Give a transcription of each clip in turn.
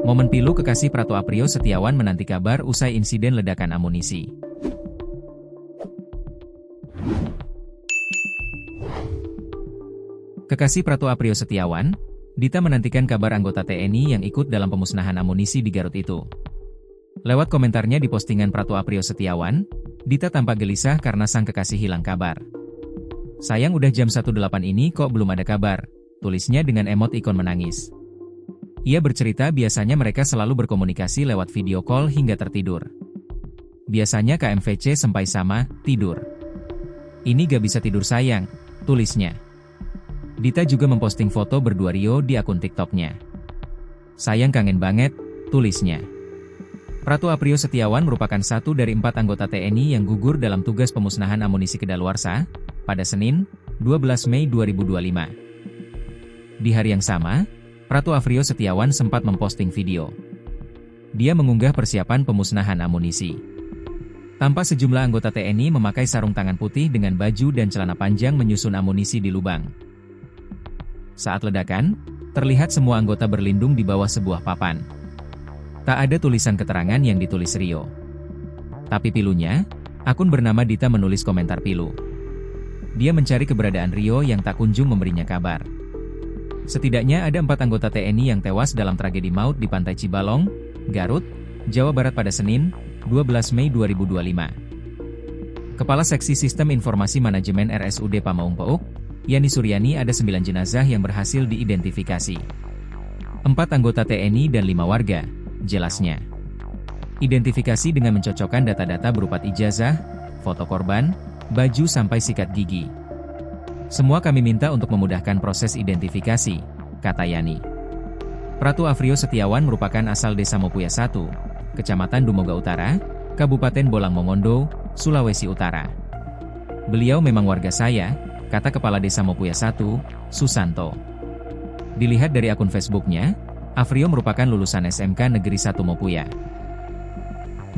Momen pilu kekasih Prato Aprio Setiawan menanti kabar usai insiden ledakan amunisi. Kekasih Prato Aprio Setiawan, Dita menantikan kabar anggota TNI yang ikut dalam pemusnahan amunisi di Garut itu. Lewat komentarnya di postingan Prato Aprio Setiawan, Dita tampak gelisah karena sang kekasih hilang kabar. "Sayang, udah jam 1.08 ini kok belum ada kabar," tulisnya dengan emot ikon menangis. Ia bercerita biasanya mereka selalu berkomunikasi lewat video call hingga tertidur. "Biasanya KMVC sampai sama, tidur. Ini gak bisa tidur sayang," tulisnya. Dita juga memposting foto berdua Rio di akun TikToknya. "Sayang, kangen banget," tulisnya. Prato Aprio Setiawan merupakan satu dari 4 anggota TNI yang gugur dalam tugas pemusnahan amunisi kedaluarsa pada Senin, 12 Mei 2025. Di hari yang sama, Prato Aprio Setiawan sempat memposting video. Dia mengunggah persiapan pemusnahan amunisi. Tampak sejumlah anggota TNI memakai sarung tangan putih dengan baju dan celana panjang menyusun amunisi di lubang. Saat ledakan, terlihat semua anggota berlindung di bawah sebuah papan. Tak ada tulisan keterangan yang ditulis Rio. Tapi pilunya, akun bernama Dita menulis komentar pilu. Dia mencari keberadaan Rio yang tak kunjung memberinya kabar. Setidaknya ada 4 anggota TNI yang tewas dalam tragedi maut di Pantai Cibalong, Garut, Jawa Barat pada Senin, 12 Mei 2025. Kepala Seksi Sistem Informasi Manajemen RSUD Pamaung Peuk, Yani Suryani, ada 9 jenazah yang berhasil diidentifikasi. 4 anggota TNI dan 5 warga, jelasnya. Identifikasi dengan mencocokkan data-data berupa ijazah, foto korban, baju sampai sikat gigi. "Semua kami minta untuk memudahkan proses identifikasi," kata Yani. Prato Aprio Setiawan merupakan asal Desa Mopuya 1, Kecamatan Dumoga Utara, Kabupaten Bolang Mongondo, Sulawesi Utara. "Beliau memang warga saya," kata Kepala Desa Mopuya 1, Susanto. Dilihat dari akun Facebooknya, Aprio merupakan lulusan SMK Negeri 1 Mopuya.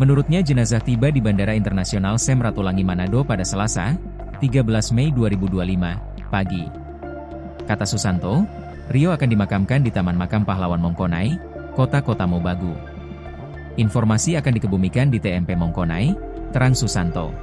Menurutnya jenazah tiba di Bandara Internasional Sam Ratulangi Manado pada Selasa, 13 Mei 2025, pagi. Kata Susanto, Rio akan dimakamkan di Taman Makam Pahlawan Mongkonai, Kota Mobagu. Informasi akan dikebumikan di TMP Mongkonai, terang Susanto.